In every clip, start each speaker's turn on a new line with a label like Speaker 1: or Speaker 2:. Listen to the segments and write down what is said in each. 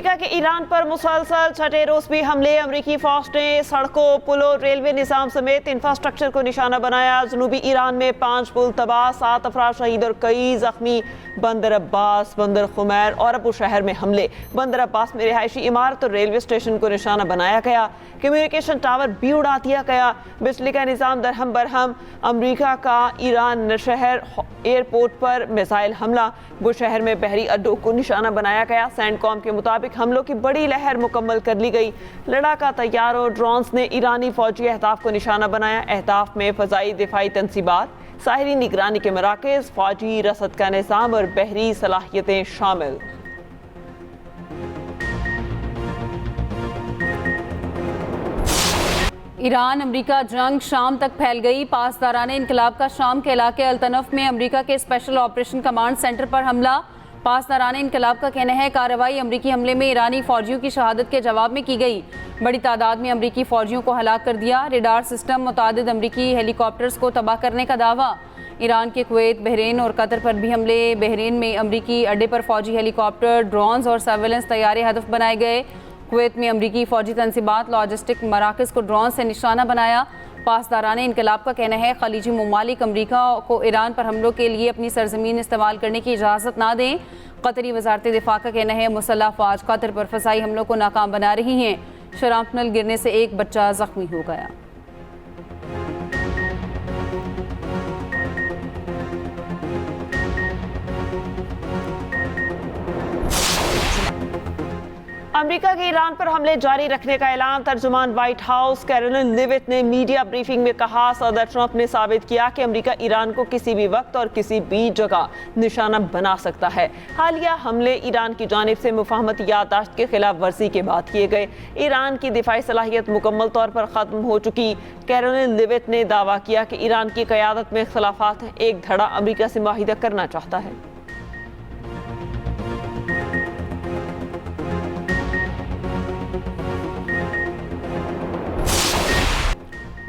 Speaker 1: America के Iran पर मुसलसल छठे रोज भी हमले। अमेरिकी फौज ने सड़कों, पुलों, रेलवे निजाम समेत इंफ्रास्ट्रक्चर को निशाना बनाया। जनूबी ईरान में 5 पुल तबाह, 7 अफराद शहीद और कई जख्मी। बंदर अब्बास, बंदर खुमैर और अबू शहर में हमले। बंदर अब्बास में रिहायशी इमारत और रेलवे स्टेशन को निशाना बनाया गया। कम्युनिकेशन टावर भी उड़ा दिया गया। बिजली का निजाम दरहम बरहम। अमेरिका का ईरान शहर एयरपोर्ट पर मिसाइल हमला। बुश शहर में बहरी अड्डों को निशाना बनाया गया। सैंडकॉम के मुताबिक हमलों की बड़ी लहर मुकम्मल कर ली गई। लड़ाका तैयारों, ड्रोन्स ने ईरानी फौजी अहदाफ को निशाना बनाया। अहदाफ में फ़ज़ाई दिफाई तनसीबात, साहिली निगरानी के मराकज़, फौजी रसद का निज़ाम और बहरी सलाहियतें शामिल।
Speaker 2: ईरान अमेरिका जंग शाम तक फैल गई। पासदारान इनकलाब का शाम के इलाके अल्तनफ में अमेरिका के स्पेशल ऑपरेशन कमांड सेंटर पर हमला। पासदारान इनकलाब का कहना है कार्रवाई अमेरिकी हमले में ईरानी फौजियों की शहादत के जवाब में की गई। बड़ी तादाद में अमेरिकी फौजियों को हलाक कर दिया। रेडार सिस्टम, मुतादिद अमेरिकी हेलीकॉप्टर्स को तबाह करने का दावा। ईरान के कुवैत, बहरीन और कतर पर भी हमले। बहरीन में अमेरिकी अड्डे पर फौजी हेलीकॉप्टर, ड्रोन्स और सर्वेलेंस तैयारे हदफ बनाए गए। कुवैत में अमरीकी फौजी तनसीबात, लॉजिस्टिक मराकज़ को ड्रोन से निशाना बनाया। पासदारान इनकलाब का कहना है खलीजी ममालिक अमरीका को ईरान पर हमलों के लिए अपनी सरजमीन इस्तेमाल करने की इजाज़त ना दें। कतरी वजारत दिफा का कहना है मुसल्लह फ़ौज कतर पर फ़साई हमलों को नाकाम बना रही हैं। शराफनल गिरने से एक बच्चा जख्मी हो गया।
Speaker 1: अमेरिका के ईरान पर हमले जारी रखने का ऐलान। तर्जुमान व्हाइट हाउस कैरोलिन लिविट ने मीडिया ब्रीफिंग में कहा, सदर ट्रंप ने साबित किया कि अमेरिका ईरान को किसी भी वक्त और किसी भी जगह निशाना बना सकता है। हालिया हमले ईरान की जानिब से मुफाहमती याददाश्त के खिलाफ वर्जी के बाद किए गए। ईरान की दिफाई सलाहियत मुकम्मल तौर पर ख़त्म हो चुकी। कैरोलिन लिविट ने दावा किया कि ईरान की क़यादत में इख्तलाफात हैं। एक धड़ा अमेरिका से मुआहिदा करना चाहता है।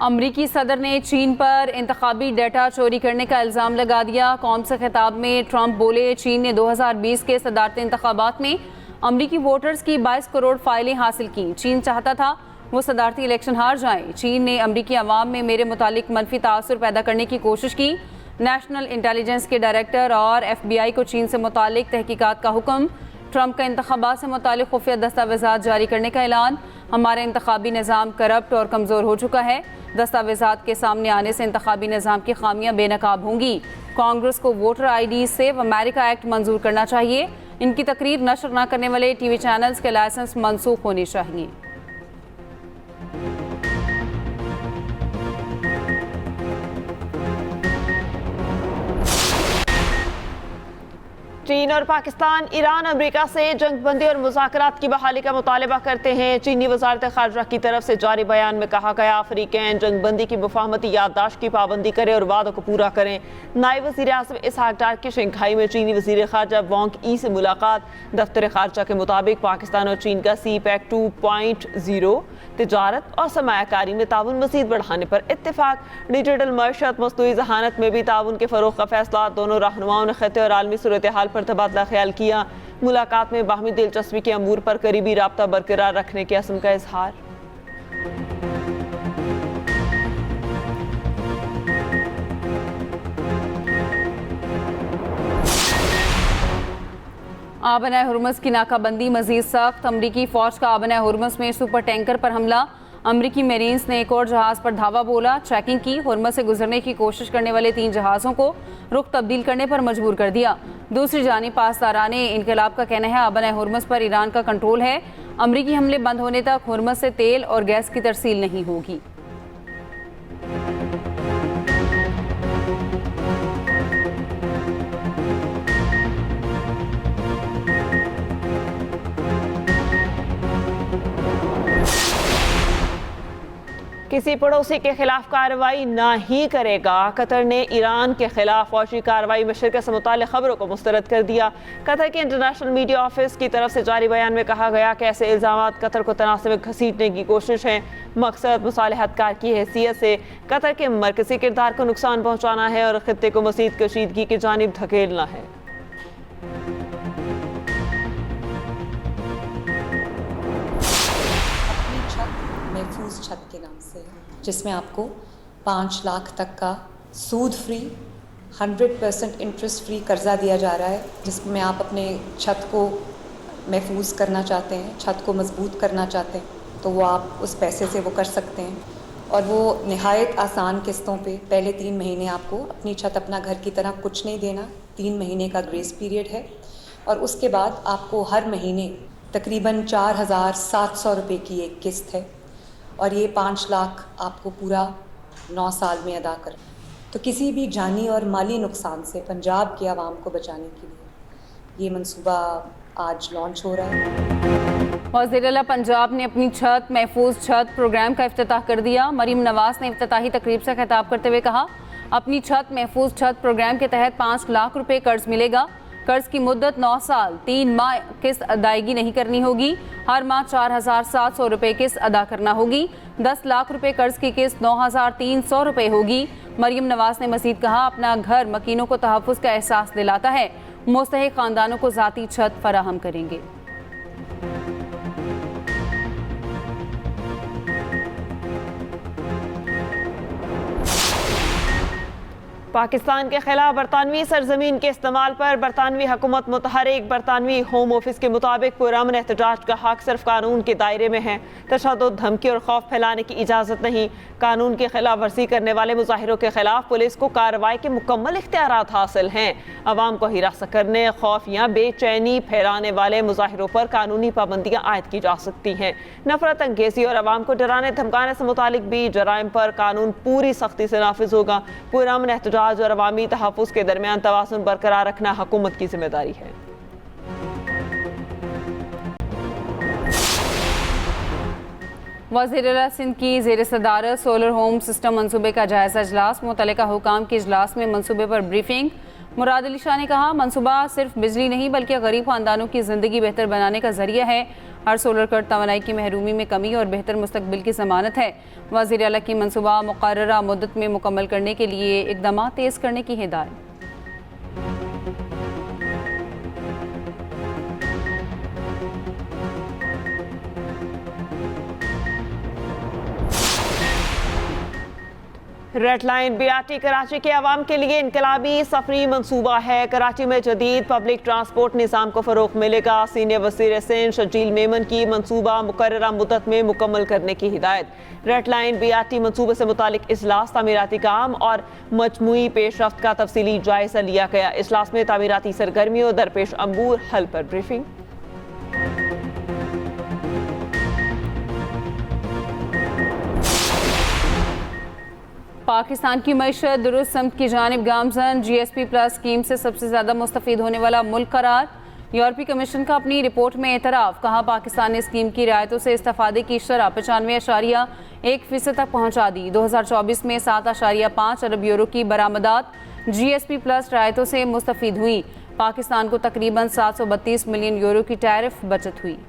Speaker 2: अमरीकी सदर ने चीन पर इंतखाबी डेटा चोरी करने का इल्ज़ाम लगा दिया। कौम से खिताब में ट्रंप बोले, चीन ने 2020 के सदारती इंतखाबात में अमरीकी वोटर्स की 22 करोड़ फाइलें हासिल की। चीन चाहता था वो सदारती इलेक्शन हार जाए। चीन ने अमरीकी अवाम में मेरे मुतालिक मनफी तासुर पैदा करने की कोशिश की। नेशनल इंटेलिजेंस के डायरेक्टर और FBI को चीन से मुतालिक तहकीकात का हुक्म। ट्रंप का इंतखाबात से मुतालिक खुफिया दस्तावेज़ात जारी करने का ऐलान। हमारा इंतखाबी निज़ाम करप्ट और कमज़ोर हो चुका है। दस्तावेज़ात के सामने आने से इंतखाबी निज़ाम की खामियां बेनकाब होंगी। कांग्रेस को voter ID save America act मंजूर करना चाहिए। इनकी तकरीर नशर न करने वाले TV चैनल्स के लाइसेंस मनसूख होने चाहिए।
Speaker 1: चीन और पाकिस्तान ईरान अमेरिका से जंगबंदी और मुज़ाकरात की बहाली का मुतालबा करते हैं। चीनी वज़ारत ख़ारजा की तरफ से जारी बयान में कहा गया, अफ्रीकैन जंगबंदी की मुफाहमती याददाश्त की पाबंदी करें और वादों को पूरा करें। नायब वज़ीर आज़म इसहाक डार की शंघाई में चीनी वज़ीर ख़ारजा वांग यी से मुलाकात। दफ्तर ख़ारजा के मुताबिक पाकिस्तान और चीन का CPEC 2.0 तिजारत और सरमायाकारी में ताउन मज़ीद बढ़ाने पर इत्तेफाक। डिजिटल मईशत, मसनूई ज़हानत में भी ताउन के फ़रोग़ का फैसला। दोनों रहनुमाओं ने ख़त्े और आलमी सूरत हाल पर तबादला ख्याल किया। मुलाकात में बाहमी दिलचस्पी के अमूर पर करीबी राब्ता बरकरार रखने के अज़्म का इजहार।
Speaker 2: आबना हुर्मुज़ की नाकाबंदी मज़ीद सख्त। अमरीकी फ़ौज का आबना हुर्मुज़ में सुपर टैंकर पर हमला। अमरीकी मेरीन्स ने एक और जहाज़ पर धावा बोला, चेकिंग की। हुर्मुज़ से गुजरने की कोशिश करने वाले 3 जहाज़ों को रुख तब्दील करने पर मजबूर कर दिया। दूसरी जानिब पासदारान इनकलाब का कहना है आबना हुर्मुज़ पर ईरान का कंट्रोल है। अमरीकी हमले बंद होने तक हुर्मुज़ से तेल और गैस की तरसील नहीं होगी।
Speaker 1: किसी पड़ोसी के खिलाफ कार्रवाई ना ही करेगा। कतर ने ईरान के खिलाफ फौजी कार्रवाई में शिरकत से मुताल्लिक़ खबरों को मुस्तरद कर दिया। कतर के इंटरनेशनल मीडिया ऑफिस की तरफ से जारी बयान में कहा गया कि ऐसे इल्ज़ामात कतर को तनाज़ में घसीटने की कोशिश है। मकसद मुसालहतकार की हैसियत से कतर के मरकज़ी किरदार को नुकसान पहुँचाना है और ख़ित्ते को मज़ीद कशीदगी की जानिब धकेलना है।
Speaker 3: महफूज छत के नाम से है, जिसमें आपको 5 लाख तक का सूद फ्री 100% इंटरेस्ट फ्री कर्ज़ा दिया जा रहा है, जिसमें आप अपने छत को महफूज करना चाहते हैं, छत को मजबूत करना चाहते हैं, तो वो आप उस पैसे से वो कर सकते हैं। और वो नहायत आसान किस्तों पे पहले 3 महीने आपको अपनी छत अपना घर की तरह कुछ नहीं देना, 3 महीने का ग्रेस पीरियड है, और उसके बाद आपको हर महीने तकरीबन 4,700 रुपये की एक किस्त है, और ये 5 लाख आपको पूरा 9 साल में अदा कर। तो किसी भी जानी और माली नुकसान से पंजाब की आवाम को बचाने के लिए ये मंसूबा आज लॉन्च हो रहा है।
Speaker 2: वज़ीर आला पंजाब ने अपनी छत महफूज छत प्रोग्राम का इफ्तिताह कर दिया। मरीम नवाज ने इफ्तिताही तकरीब से खिताब करते हुए कहा, अपनी छत महफूज छत प्रोग्राम के तहत 5 लाख रुपए कर्ज मिलेगा। कर्ज की मुद्दत 9 साल, 3 माह किस्त अदायगी नहीं करनी होगी। हर माह 4,700 रुपये किस्त अदा करना होगी। 10 लाख रुपए कर्ज की किस्त 9,300 रुपये होगी। मरीम नवाज ने मजीद कहा, अपना घर मकीनों को तहफ़्फ़ुज़ का एहसास दिलाता है, मुस्तहिक़ ख़ानदानों को ज़ाती छत फराहम करेंगे।
Speaker 1: पाकिस्तान के खिलाफ बरतानवी सरजमीन के इस्तेमाल पर बरतानवी हुकूमत मुतहरिक। बरतानवी होम ऑफिस के मुताबिक पुरअमन एहतजाज का हक सिर्फ कानून के दायरे में है। तशद्दुद, धमकी और खौफ फैलाने की इजाज़त नहीं। कानून की खिलाफ वर्जी करने वाले मुजाहिरों के खिलाफ पुलिस को कार्रवाई के मुकम्मल इख्तियारात हासिल हैं। अवाम को हिरासत करने, खौफ या बेचैनी फैलाने वाले मुजाहिरों पर कानूनी पाबंदियाँ आयद की जा सकती हैं। नफरत अंगेज़ी और अवाम को डराने धमकाने से मुतालिक भी जराइम पर कानून पूरी सख्ती से नाफिज होगा। पुरअमन एहतजाज और अवामी तहफ़्फ़ुज़ के दरमियान तवाज़ुन बरकरार रखना हुकूमत की जिम्मेदारी है।
Speaker 2: वज़ीर आला सिंध की ज़ेर सदारत सोलर होम सिस्टम मनसूबे का जायज़ा इजलास। मुतल्लिका हुकाम के इजलास में मनसूबे पर ब्रीफिंग। मुराद अली शाह ने कहा, मनसूबा सिर्फ बिजली नहीं बल्कि गरीब ख़ानदानों की ज़िंदगी बेहतर बनाने का ज़रिया है। हर सोलर कट तवानाई की महरूमी में कमी और बेहतर मुस्तकबिल की ज़मानत है। वज़ीर आला की मनसूबा मुक़र्ररा मुद्दत में मुकम्मल करने के लिए इक़दाम तेज़ करने की हिदायत।
Speaker 1: रेड लाइन BRT कराची के अवाम के लिए इनकलाबी सफरी मंसूबा है। कराची में जदीद पब्लिक ट्रांसपोर्ट निज़ाम को फ़रोग़ मिलेगा। सीनियर वज़ीर सिंध शजील मेमन की मंसूबा मुकर्ररा मुद्दत में मुकम्मल करने की हिदायत। रेड लाइन BRT मंसूबे से मुतालिक इजलास, तामीराती काम और मजमूई पेशरफ्त का तफसीली जायज़ा लिया गया। इजलास में तामीराती सरगर्मियों, दरपेश अमूर हल पर ब्रीफिंग।
Speaker 2: पाकिस्तान की मईशत दुरुस्त समत की जानिब गामजन। GSP प्लस स्कीम से सबसे ज़्यादा मुस्तफ़ीद होने वाला मुल्क करार। यूरोपीय कमीशन का अपनी रिपोर्ट में एतराफ़। कहा, पाकिस्तान ने स्कीम की रियायतों से इस्तेफादे की शरह 95.1% तक पहुँचा दी। 2024 में 7.5 अरब यूरो की बरामदात GSP प्लस रियायतों से मुस्तफ़ीद हुई। पाकिस्तान को तकरीबन 732 मिलियन यूरो की टैरिफ बचत हुई।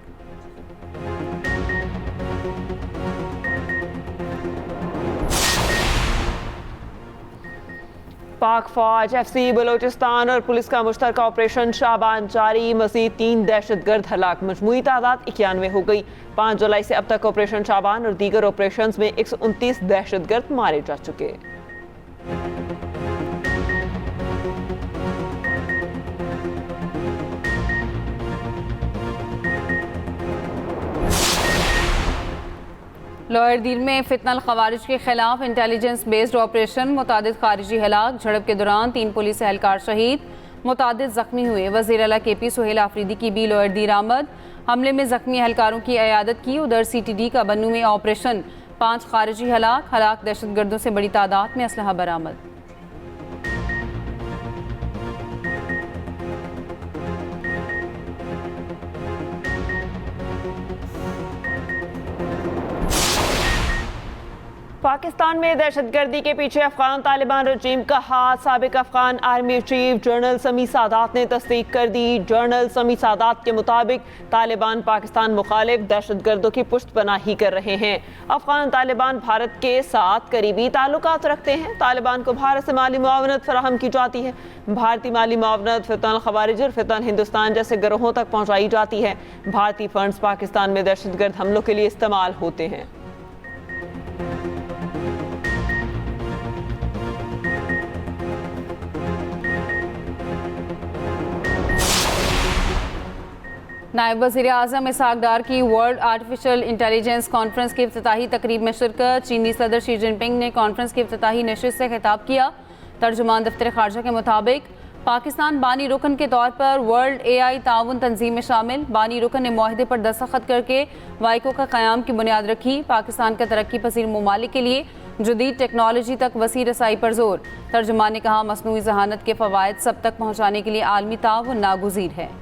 Speaker 1: पाक फौज, FC बलोचिस्तान और पुलिस का मुश्तरका ऑपरेशन शाबान जारी। मज़ीद 3 दहशतगर्द हलाक, मजमूई तादाद 91 हो गई। 5 जुलाई से अब तक ऑपरेशन शाबान और दीगर ऑपरेशन में 129 दहशतगर्द मारे जा चुके।
Speaker 2: लोहरदील में फितनल खवारिज के खिलाफ इंटेलिजेंस बेस्ड ऑपरेशन। मुतादिद खारिजी हलाक। झड़प के दौरान 3 पुलिस एहलकार शहीद, मुतादिद जख्मी हुए। वज़ीर आला KP सुहेल आफरीदी की भी लोहरदील आमद। हमले में जख्मी एहलकारों की अयादत की। उधर CTD का बन्नू में ऑपरेशन। 5 खारिजी हलाक दहशतगर्दों से बड़ी तादाद में असलहा बरामद।
Speaker 1: पाकिस्तान में दहशतगर्दी के पीछे अफगान तालिबान रजीम का हाथ। साबिक अफगान आर्मी चीफ जनरल समी सादात ने तस्दीक कर दी। जनरल समी सादात के मुताबिक तालिबान पाकिस्तान मुखालिफ दहशतगर्दों की पुश्तपनाही कर रहे हैं। अफगान तालिबान भारत के साथ करीबी ताल्लुकात रखते हैं। तालिबान को भारत से माली मुआवनत फराहम की जाती है। भारतीय माली मुआवनत फितनल खवारिज और फितनल हिंदुस्तान जैसे गिरोहों तक पहुँचाई जाती है। भारतीय फंड्स पाकिस्तान में दहशतगर्द हमलों के लिए इस्तेमाल होते हैं।
Speaker 2: नायब वज़ीर आज़म इसहाक डार की वर्ल्ड आर्टिफिशियल इंटेलिजेंस कॉन्फ्रेंस की इफ्तिताही तकरीब में शिरकत। चीनी सदर शी जिनपिंग ने कॉन्फ्रेंस की इफ्तिताही नशिस्त से खिताब किया। तर्जुमान दफ्तर खारजा के मुताबिक पाकिस्तान बानी रुकन के तौर पर वर्ल्ड AI ताउन तंजीम में शामिल। बानी रुकन ने मुआहदे पर दस्तखत करके वाइको का क़याम की बुनियाद रखी। पाकिस्तान का तरक्की पसीर ममालिक के लिए जदीद टेक्नोलॉजी तक वसी रसाई पर जोर। तर्जुमान ने कहा, मसनूई जहानत के फ़वाइद सब तक पहुँचाने के लिए आलमी ताउन नागुज़ीर है।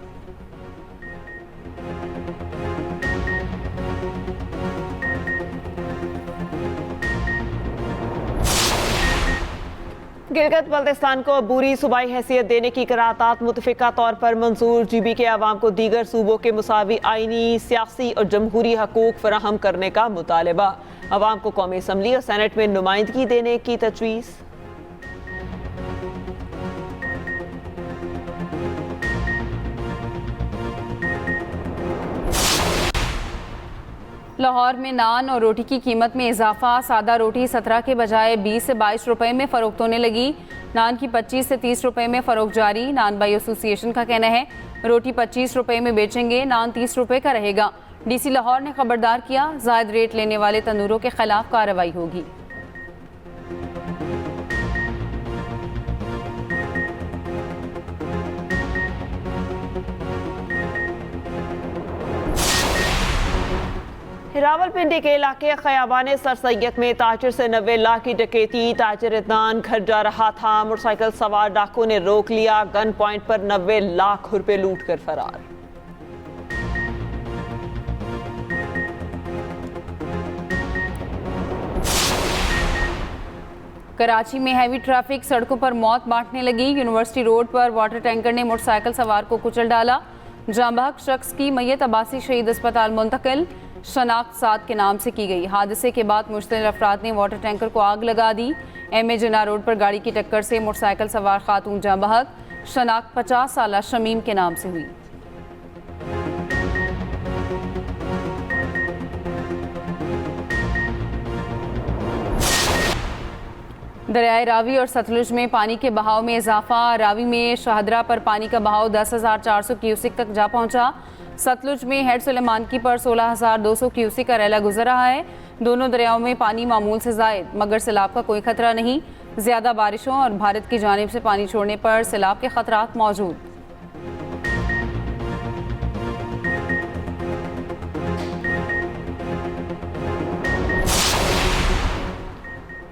Speaker 1: गिलगित बल्तिस्तान को बुरी सूबाई हैसियत देने की करारदाद मुतफ़िका तौर पर मंजूर। GB के अवाम को दीगर सूबों के मुसावी आइनी, सियासी और जमहूरी हकूक़ फराहम करने का मुतालबा। अवाम को कौमी असम्बली और सेनेट में नुमाइंदगी देने की तजवीज़।
Speaker 2: लाहौर में नान और रोटी की कीमत में इजाफा। सादा रोटी 17 के बजाय 20 से 22 रुपए में फ़रोख्त होने लगी। नान की 25 से 30 रुपए में फ़रोख्त जारी। नान बाई एसोसिएशन का कहना है रोटी 25 रुपए में बेचेंगे, नान 30 रुपए का रहेगा। DC लाहौर ने खबरदार किया, ज़ायद रेट लेने वाले तंदूरों के खिलाफ कार्रवाई होगी।
Speaker 1: रावलपिंडी के इलाके खयाबान सर सैयद में ताजिर से 90 लाख की डकैती। ताजिर इदनान घर जा रहा था, मोटरसाइकिल सवार डाकू ने रोक लिया। गन पॉइंट पर 90 लाख रुपए लूट कर फरार।
Speaker 2: कराची में हैवी ट्रैफिक, सड़कों पर मौत बांटने लगी। यूनिवर्सिटी रोड पर वाटर टैंकर ने मोटरसाइकिल सवार को कुचल डाला। जांबाग शख्स की मय्यत अब्बासी शहीद अस्पताल मुंतकिल, शनाख्त साद के नाम से की गई। हादसे के बाद मुश्तल अफराद ने वाटर टैंकर को आग लगा दी। MA जिन्ना रोड पर गाड़ी की टक्कर से मोटरसाइकिल सवार खातून जाँ बहक, शनाख्त 50 साला शमीम के नाम से हुई। दरियाए रावी और सतलुज में पानी के बहाव में इजाफा। रावी में शाहदरा पर पानी का बहाव 10,400 क्यूसिक तक जा पहुंचा। सतलुज में हेड सुलेमानकी पर 16,200 क्यूसिक का रैला गुजर रहा है। दोनों दरियाओं में पानी मामूल से जायद, मगर सैलाब का कोई खतरा नहीं। ज़्यादा बारिशों और भारत की जानिब से पानी छोड़ने पर सैलाब के खतरात मौजूद।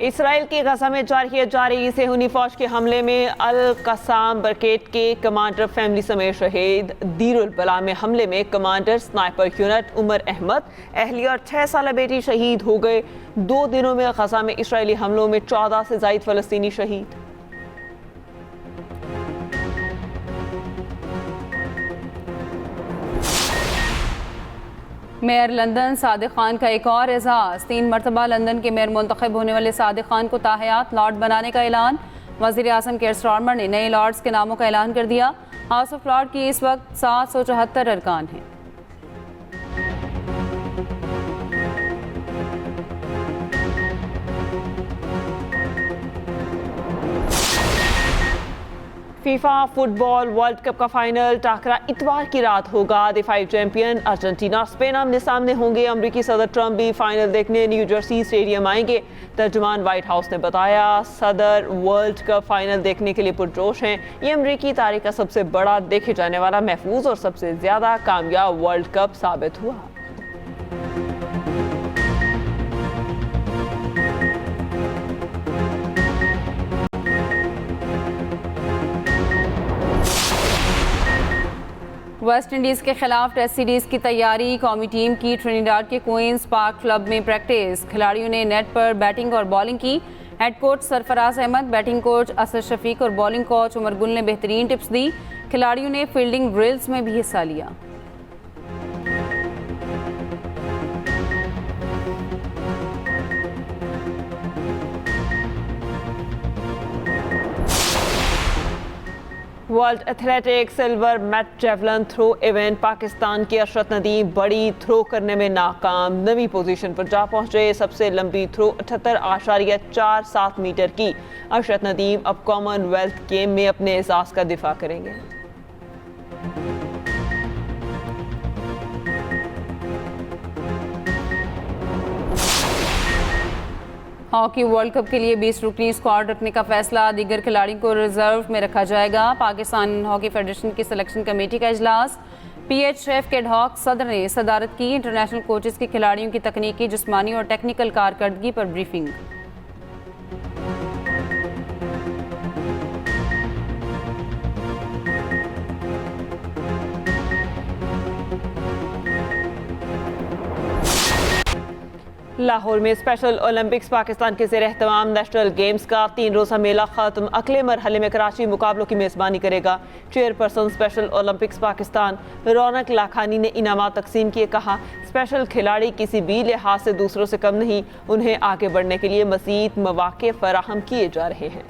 Speaker 1: इसराइल की गजा में जारी सेहूनी फौज के हमले में अल कसाम ब्रिगेड के कमांडर फैमिली समेत शहीद। दीरुल बला में हमले में commander sniper unit Umar Ahmad, अहलिया और 6 साल बेटी शहीद हो गए। 2 दिनों में गजा में इसराइली हमलों में 14 से ज़ायद फ़लस्तीनी शहीद।
Speaker 2: मेयर लंदन सादिक खान का एक और एजाज़। 3 मरतबा लंदन के मेयर मुंतखब होने वाले सादिक खान को ताहयात लॉर्ड बनाने का ऐलान। वज़ीर आज़म केयर स्टारमर ने नए लॉर्ड्स के नामों का ऐलान कर दिया। हाउस ऑफ लॉर्ड की इस वक्त 774 अरकान हैं।
Speaker 1: फीफा फुटबॉल वर्ल्ड कप का फाइनल टाकरा इतवार की रात होगा। दिफाई चैंपियन अर्जेंटीना और स्पेन आमने सामने होंगे। अमरीकी सदर ट्रंप भी फाइनल देखने न्यू जर्सी स्टेडियम आएंगे। तर्जुमान व्हाइट हाउस ने बताया, सदर वर्ल्ड कप फाइनल देखने के लिए पुरजोश हैं। ये अमरीकी तारीख का सबसे बड़ा देखे जाने वाला, महफूज और सबसे ज़्यादा कामयाब वर्ल्ड कप साबित हुआ।
Speaker 2: वेस्ट इंडीज़ के खिलाफ टेस्ट सीरीज़ की तैयारी। कौमी टीम की ट्रिनिडाड के क्वींस पार्क क्लब में प्रैक्टिस। खिलाड़ियों ने नेट पर बैटिंग और बॉलिंग की। Head coach Sarfaraz Ahmed, batting coach Asad Shafique और बॉलिंग कोच उमर गुल ने बेहतरीन टिप्स दी। खिलाड़ियों ने फील्डिंग ड्रिल्स में भी हिस्सा लिया।
Speaker 1: वर्ल्ड एथलेटिक्स सिल्वर मैट जेवलिन थ्रो इवेंट। पाकिस्तान की अशरत नदीम बड़ी थ्रो करने में नाकाम, नवी पोजीशन पर जा पहुंचे। सबसे लंबी थ्रो 78.47 मीटर की। अशरत नदीम अब कॉमनवेल्थ गेम में अपने एजाज का दिफा करेंगे।
Speaker 2: हॉकी वर्ल्ड कप के लिए 20 रुकनी स्क्वाड रखने का फैसला, दीगर खिलाड़ियों को रिजर्व में रखा जाएगा। पाकिस्तान हॉकी फेडरेशन की सिलेक्शन कमेटी का इजलास, PHF के एडहॉक सदर ने सदारत की। इंटरनेशनल कोचेस के खिलाड़ियों की तकनीकी, जिस्मानी और टेक्निकल कारकर्दगी पर ब्रीफिंग।
Speaker 1: लाहौर में स्पेशल ओलंपिक्स पाकिस्तान के ज़ेर एहतमाम नेशनल गेम्स का 3 रोज़ा मेला ख़त्म। अगले मरहले में कराची मुकाबलों की मेज़बानी करेगा। चेयरपर्सन स्पेशल ओलंपिक्स पाकिस्तान रौनक लाखानी ने इनामात तकसीम किए। कहा, स्पेशल खिलाड़ी किसी भी लिहाज से दूसरों से कम नहीं, उन्हें आगे बढ़ने के लिए मज़ीद मौक़े फराहम किए जा रहे हैं।